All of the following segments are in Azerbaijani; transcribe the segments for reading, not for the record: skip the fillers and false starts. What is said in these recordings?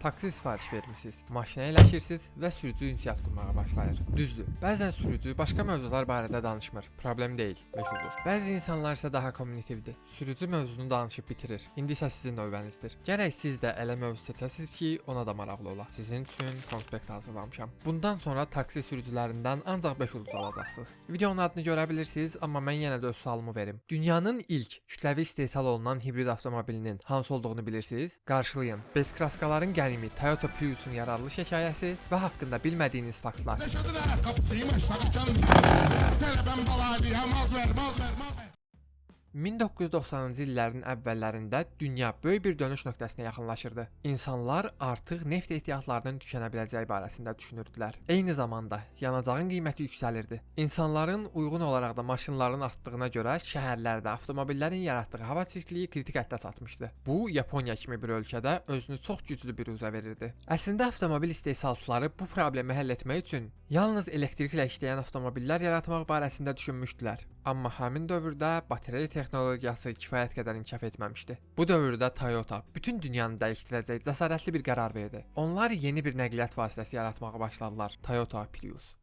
Taksi sifariş vermisiniz, maşına əyləşirsiniz və sürücü ünsiyyət qurmağa başlayır. Düzdür, bəzən sürücü başqa mövzular barədə danışmır, problem deyil, 5 ulduz. Bəzi insanlar isə daha kommunikativdir, sürücü mövzunu danışıb bitirir. İndi isə sizin növbənizdir. Gərək siz də elə mövzu seçəsiniz ki, ona da maraqlı ola. Sizin üçün konspekt hazırlamışam. Bundan sonra taksi sürücülərindən ancaq 5 ulduz alacaqsınız. Videonun adını görə bilirsiniz, amma mən yenə də öz sualımı verim. Dünyanın ilk kütləvi istehsal olunan hibrid avtomobilinin hansı olduğunu bilirsiniz? Qarşılayın. Bezkraskaların gəlimi Toyota Prius'un yararlılıq hekayəsi və haqqında bilmədiyiniz faktlar. Yaşadılar kapısıymış takıcan. Tələbəm baladı, maz ver. 1990-cı illərin əvvəllərində dünya böyük bir dönüş nöqtəsinə yaxınlaşırdı. İnsanlar artıq neft ehtiyatlarının tükənə biləcəyi barəsində düşünürdülər. Eyni zamanda yanacağın qiyməti yüksəlirdi. İnsanların uyğun olaraq da maşınların artdığına görə şəhərlərdə avtomobillərin yaratdığı hava çirkliyi kritik həddə çatmışdı. Bu, Yaponiya kimi bir ölkədə özünü çox güclü bir üzə verirdi. Əslində avtomobil istehsalçıları bu problemi həll etmək üçün yalnız elektriklə işləyən avtomobillər yaratmaq barəsində düşünmüşdülər. Amma həmin dövrdə bateriya texnologiyası kifayət qədər inkişaf etməmişdi. Bu dövrdə Toyota bütün dünyanı dəyişdirəcək cəsarətli bir qərar verdi. Onlar yeni bir nəqliyyat vasitəsi yaratmağa başladılar. Toyota Prius.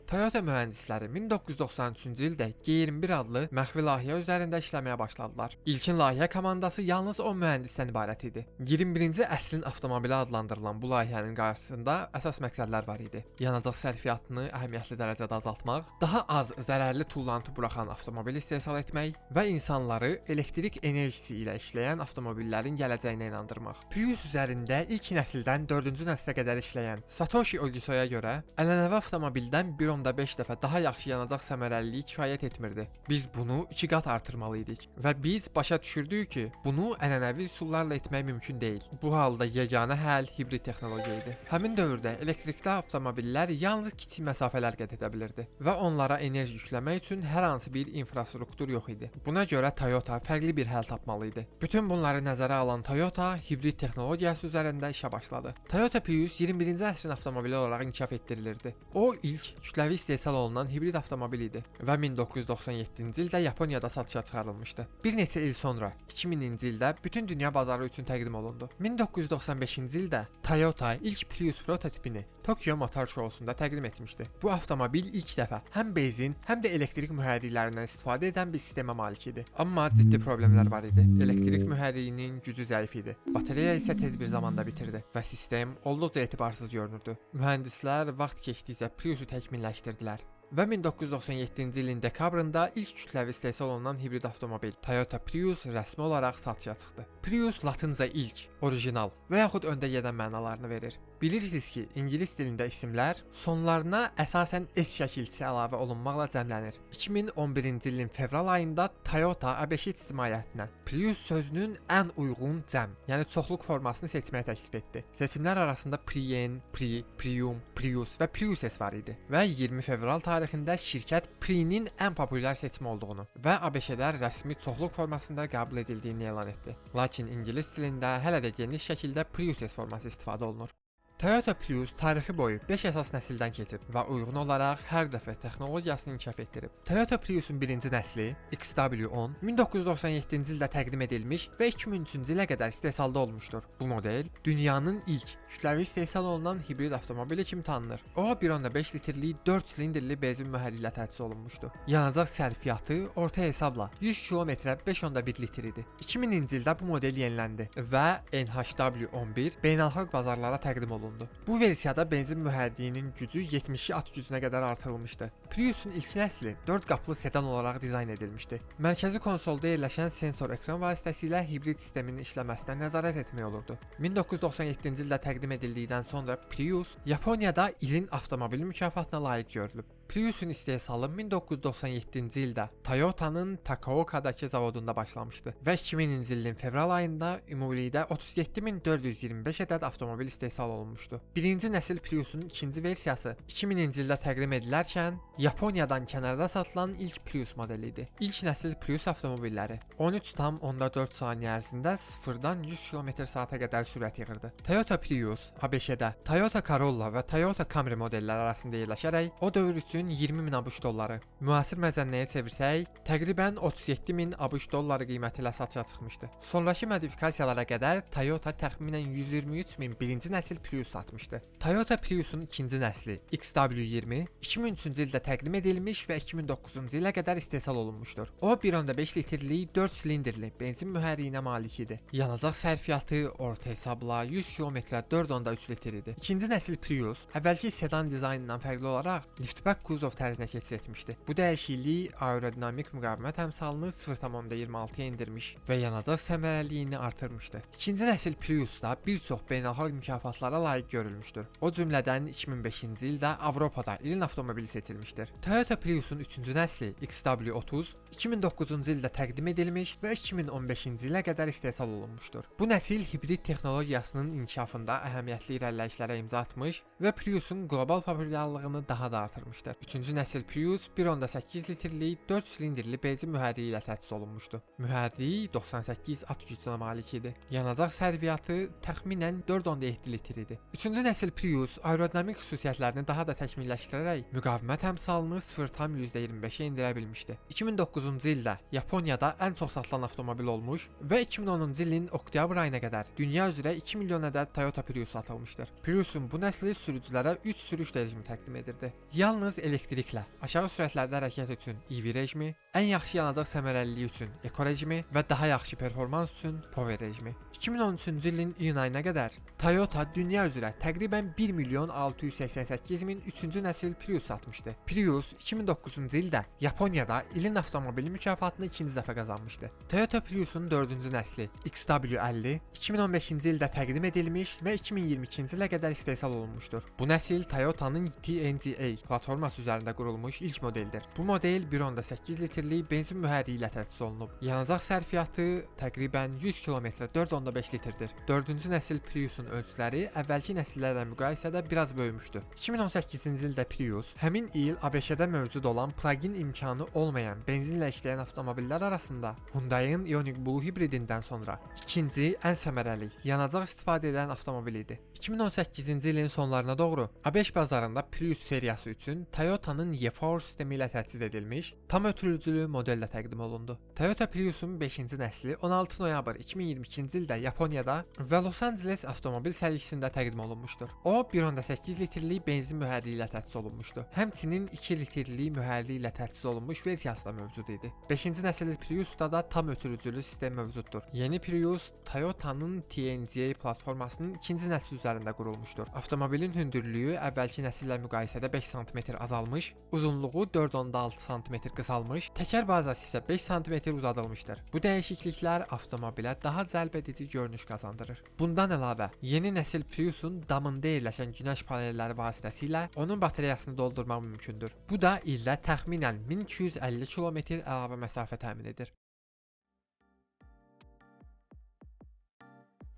Toyota mühəndisləri 1993-cü ildə G21 adlı məxfi layihə üzərində işləməyə başladılar. İlkin layihə komandası yalnız 10 mühəndisdən ibarət idi. 21-ci əsrin avtomobili adlandırılan bu layihənin qarşısında əsas məqsədlər var idi. Yanacaq sərfiyyatını əhəmiyyətli dərəcədə azaltmaq, daha az zərərli tullantı buraxan avtomobil istehsal etmək və insanları elektrik enerjisi ilə işləyən avtomobillərin gələcəyinə inandırmaq. Prius üzərində ilk nəsildən 4-cü nəslə qədər işləyən Satoshi Ogisoya görə ənənəvi avtomobildən 1.5 dəfə daha yaxşı yanacaq səmərəliliyi kifayət etmirdi. Biz bunu 2 qat artırmalıydık və biz başa düşürdük ki, bunu ənənəvi üsullarla etmək mümkün deyil. Bu halda yeganə həll hibrid texnologiya idi. Həmin dövrdə elektrikli avtomobillər yalnız kiçik məsafələr qət edə bilirdi və onlara enerji yükləmək üçün hər hansı bir infrastruktur yox idi. Buna görə Toyota fərqli bir həll tapmalı idi. Bütün bunları nəzərə alan Toyota hibrid texnologiyası üzərində işə başladı. Toyota Prius 21-ci əsrin avtomobili olaraq inkişaf etdirilirdi. O ilk kütləvi istehsal olunan hibrid avtomobil idi və 1997-ci ildə Yaponiyada satışa çıxarılmışdı. Bir neçə il sonra 2000-ci ildə bütün dünya bazarı üçün təqdim olundu. 1995-ci ildə Toyota ilk Prius prototipini Tokyo Motor Show-sunda təqdim etmişdi. Bu avtomobil ilk dəfə həm benzin, həm də elektrik mühərriklərindən istifadə edən bir sistemə malik idi. Amma ciddi problemlər var idi. Elektrik mühərriyinin gücü zəif idi. Bateriya isə tez bir zamanda bitirdi və sistem olduqca etibarsız görünürdü. Mühəndislər vaxt keçdikcə Priusu təkmilləşdirdilər və 1997-ci ilin dekabrında ilk kütləvi istehsal olunan hibrid avtomobil Toyota Prius rəsmi olaraq satışa çıxdı. Prius latınca ilk, orijinal və yaxud öndə gedən mənalarını verir. Bilirsiniz ki, ingilis dilində isimlər sonlarına əsasən S şəkilçisi əlavə olunmaqla cəmlənir. 2011-ci ilin fevral ayında Toyota ABŞ ictimaiyyətinə Prius sözünün ən uyğun cəm, yəni çoxluq formasını seçməyə təklif etdi. Seçimlər arasında Prien, Pri, Prium, Prius və Prius S var idi və 20 fevral tarixində şirkət Pri'nin ən populyar seçimi olduğunu və ABŞ-də rəsmi çoxluq formasında qəbul edildiyini elan etdi. Lakin ingilis dilində hələ də geniş şəkildə Prius S forması istifadə olunur. Toyota Prius tarixi boyu 5 əsas nəsildən keçib və uyğun olaraq hər dəfə texnologiyasını inkişaf etdirib. Toyota Priusun birinci nəsli XW10 1997-ci ildə təqdim edilmiş və 2003-cü ilə qədər istehsalda olmuşdur. Bu model dünyanın ilk kütləvi istehsal olunan hibrid avtomobili kimi tanınır. O 1.5 litrlik 4 silindrli benzin mühərriklə təchiz olunmuşdu. Yanacaq sərfiyyatı orta hesabla 100 km 5.1 litr idi. 2000-ci ildə bu model yeniləndi və NHW11 beynəlxalq bazarlara təqdim olundu. Bu versiyada benzin mühərriyinin gücü 72 at gücünə qədər artırılmışdı. Priusun ilk nəsli 4 qapılı sedan olaraq dizayn edilmişdi. Mərkəzi konsolda yerləşən sensor ekran vasitəsilə hibrid sistemin işləməsinə nəzarət etmək olurdu. 1997-ci ildə təqdim edildikdən sonra Prius Yaponiyada ilin avtomobili mükafatına layiq görülüb. Priusun istehsalı 1997-ci ildə Toyota'nın Takaoka-dakı zavodunda başlamışdı və 2000-ci ilin fevral ayında ümumilikdə 37425 ədəd avtomobil istehsal olunmuşdu. Birinci nəsil Priusun ikinci versiyası 2000-ci ildə təqdim edilərkən Yaponiyadan kənarda satılan ilk Prius modeli idi. İlk nəsil Prius avtomobilləri 13,4 saniyə ərzində 0-dan 100 km/saata qədər sürət yığırdı. Toyota Prius ABŞ-də Toyota Corolla və Toyota Camry modelləri arasında yerləşərək o dövr üçün üçün 20.000 ABŞ dolları. Müasir məzənnəyə çevirsək, təqribən 37.000 ABŞ dolları qiyməti ilə satışa çıxmışdı. Sonrakı modifikasiyalara qədər Toyota təxminən 123.000 birinci nəsil Prius satmışdı. Toyota Priusun ikinci nəsli XW20 2003-cü ildə təqdim edilmiş və 2009-cu ilə qədər istehsal olunmuşdur. O 1.5 litrlik 4 silindrli benzin mühərriyinə malik idi. Yanacaq sərfiyyatı orta hesabla 100 km-ə 4.3 litr idi. İkinci nəsil Prius əvvəlki sedan dizaynından fərqli olaraq liftback kuzov tərzinə keçid etmişdi. Bu dəyişiklik aerodinamik müqavimət əmsalını 0.26-ya endirmiş və yanacaq səmərəliliyini artırmışdı. İkinci nəsil Priusda bir çox beynəlxalq mükafatlara layiq görülmüşdür. O cümlədən 2005-ci ildə Avropada ilin avtomobili seçilmişdir. Toyota Priusun 3-cü nəsli XW30 2009-cu ildə təqdim edilmiş və 2015-ci ilə qədər istehsal olunmuşdur. Bu nəsil hibrid texnologiyasının inkişafında əhəmiyyətli irəliləyişlərə imza atmış və Priusun qlobal populyarlığını daha da artırmışdır. 3-cü nəsil Prius 1.8 litrlik 4 silindrli benzin mühərriyi ilə təchiz olunmuşdu. Mühərrik 98 at gücünə malik idi. Yanacaq sərfiyyatı təxminən 4.7 litr idi. 3-cü nəsil Prius aerodinamik xüsusiyyətlərini daha da təkmilləşdirərək müqavimət əmsalını 0.25-ə endirə bilmişdi. 2009-cu ildə Yaponiyada ən çox satılan avtomobil olmuş və 2010-cu ilin oktyabr ayına qədər dünya üzrə 2 milyon ədəd Toyota Prius satılmışdır. Priusun bu nəsli sürücülərə 3 sürüş rejimi təqdim edirdi. Yalnız elektriklə, aşağı sürətlərdə hərəkət üçün EV rejimi, ən yaxşı yanacaq səmərəliliyi üçün Eco rejimi və daha yaxşı performans üçün Power rejimi. 2013-cü ilin iyun ayına qədər Toyota dünya üzrə təqribən 1 milyon 688 min 3-cü nəsil Prius satmışdı. Prius 2009-cu ildə Yaponiyada ilin avtomobili mükafatını ikinci dəfə qazanmışdı. Toyota Priusun 4-cü nəsli XW50 2015-ci ildə təqdim edilmiş və 2022-ci ilə qədər istehsal olunmuşdur. Bu nəsil Toyota'nın TNGA platforması üzərində qurulmuş ilk modeldir. Bu model 1.8 litrlik benzin mühərriyi ilə təchiz olunub. Yanacaq sərfiyyatı təqribən 100 km 4.5 litrdir. 4-cü nəsil Priusun ölçüləri əvvəlki nəsillərlə müqayisədə biraz böyümüşdü. 2018-ci ildə Prius həmin il ABŞ-də mövcud olan plug-in imkanı olmayan benzinlə işləyən avtomobillər arasında Hyundai'nin Ioniq Blue hibridindən sonra ikinci ən səmərəli yanacaq istifadə edən avtomobil idi. 2018-ci ilin sonlarına doğru ABŞ bazarında Prius seriyası üçün Toyota'nın e-4 sistemi ilə təchiz edilmiş tam ötürücülü modellə təqdim olundu. Toyota Priusun 5-ci nəsli 16 noyabr 2022-ci ildə Yaponiyada və Los Angeles avtomobil sərgisində təqdim olunmuşdur. O 1.8 litrlik benzin mühərriyi ilə təchiz olunmuşdu. Həmçinin 2 litrlik mühərriyi ilə təchiz olunmuş versiyası da mövcud idi. 5-ci nəsil Priusda da tam ötürücülü sistem mövcuddur. Yeni Prius Toyota'nın TNGA platformasının ikinci nəsli üzərində qurulmuşdur. Avtomobilin hündürlüyü əvvəlki nəsillə müqayisədə 5 sm azalmış, uzunluğu 4.6 sm qısalmış, təkər bazası isə 5 sm uzadılmışdır. Bu dəyişikliklər avtomobilə daha cəlbedici görünüş qazandırır. Bundan əlavə, yeni nəsil Priusun damında yerləşən günəş panelləri vasitəsilə onun bateriyasını doldurmaq mümkündür. Bu da ildə təxminən 1250 km əlavə məsafə təmin edir.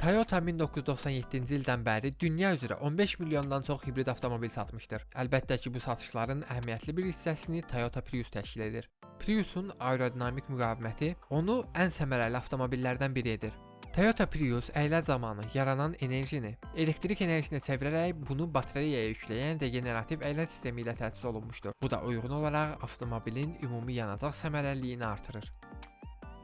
Toyota 1997-ci ildən bəri dünya üzrə 15 milyondan çox hibrid avtomobil satmışdır. Əlbəttə ki, bu satışların əhəmiyyətli bir hissəsini Toyota Prius təşkil edir. Priusun aerodinamik müqaviməti onu ən səmərəli avtomobillərdən biri edir. Toyota Prius əyləc zamanı yaranan enerjini elektrik enerjisinə çevirərək bunu batareyaya yükləyən regenerativ əyləc sistemi ilə təchiz olunmuşdur. Bu da uyğun olaraq avtomobilin ümumi yanacaq səmərəliliyini artırır.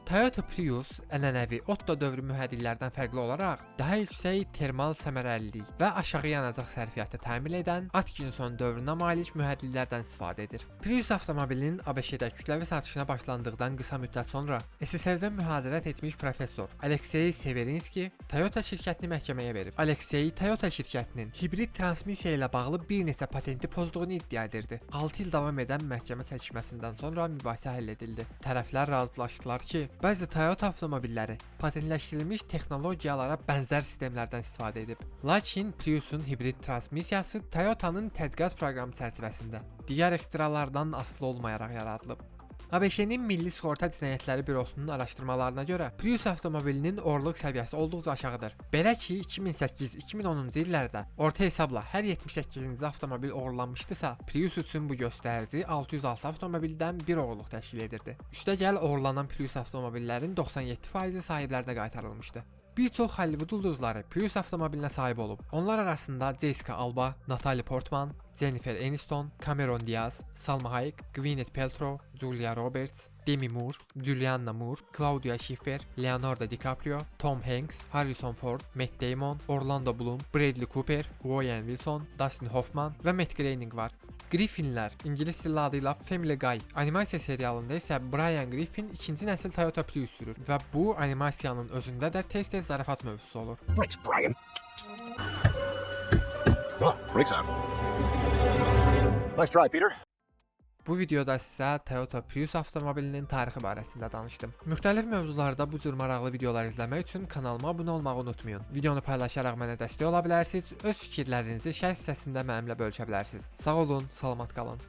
Toyota Prius ənənəvi Otto dövrü mühərriklərdən fərqli olaraq daha yüksək termal səmərəlilik və aşağı yanacaq sərfiyyatı təmin edən Atkinson dövrünə malik mühərriklərdən istifadə edir. Prius avtomobilinin ABŞ-də kütləvi satışına başlandıqdan qısa müddət sonra SSR-dən mühazirət etmiş professor Aleksey Severinski Toyota şirkətini məhkəməyə verib. Aleksey Toyota şirkətinin hibrid transmissiya ilə bağlı bir neçə patenti pozduğunu iddia edirdi. 6 il davam edən məhkəmə çəkişməsindən sonra mübahisə həll edildi. Tərəflər razılaşdılar ki, bəzi Toyota avtomobilləri patentləşdirilmiş texnologiyalara bənzər sistemlərdən istifadə edib. Lakin Priusun hibrid transmissiyası Toyota'nın tədqiqat proqramı çərçivəsində digər ixtiralardan asılı olmayaraq yaradılıb. ABŞ-nin Milli Sığorta Cinayətləri Bürosunun araşdırmalarına görə Prius avtomobilinin oğurluq səviyyəsi olduqca aşağıdır. Belə ki, 2008-2010-cu illərdə orta hesabla hər 78-ci avtomobil oğurlanmışdısa, Prius üçün bu göstərici 606 avtomobildən bir oğurluq təşkil edirdi. Üstəgəl oğurlanan Prius avtomobillərin 97%-i sahiblərinə qaytarılmışdı. Bir çox Hollywood ulduzları Prius avtomobilinə sahib olub. Onlar arasında Jessica Alba, Natalie Portman, Jennifer Aniston, Cameron Diaz, Salma Hayek, Gwyneth Paltrow, Julia Roberts, Demi Moore, Julianne Moore, Claudia Schiffer, Leonardo DiCaprio, Tom Hanks, Harrison Ford, Matt Damon, Orlando Bloom, Bradley Cooper, Owen Wilson, Dustin Hoffman və Matt Groening var. Griffinlər, ingilis dilli adıyla Family Guy animasiya serialında isə Brian Griffin ikinci nəsil Toyota Prius sürür və bu animasiyanın özündə də tez-tez zarafat mövzusu olur. Thanks, Brian. Oh, breaks out. Nice try, Peter. Bu videoda sizə Toyota Prius avtomobilinin tarixi barəsində danışdım. Müxtəlif mövzularda bu cür maraqlı videolar izləmək üçün kanalıma abunə olmağı unutmayın. Videonu paylaşaraq mənə dəstək ola bilərsiniz, öz fikirlərinizi şərh hissəsində mənimlə bölüşə bilərsiniz. Sağ olun, salamat qalın.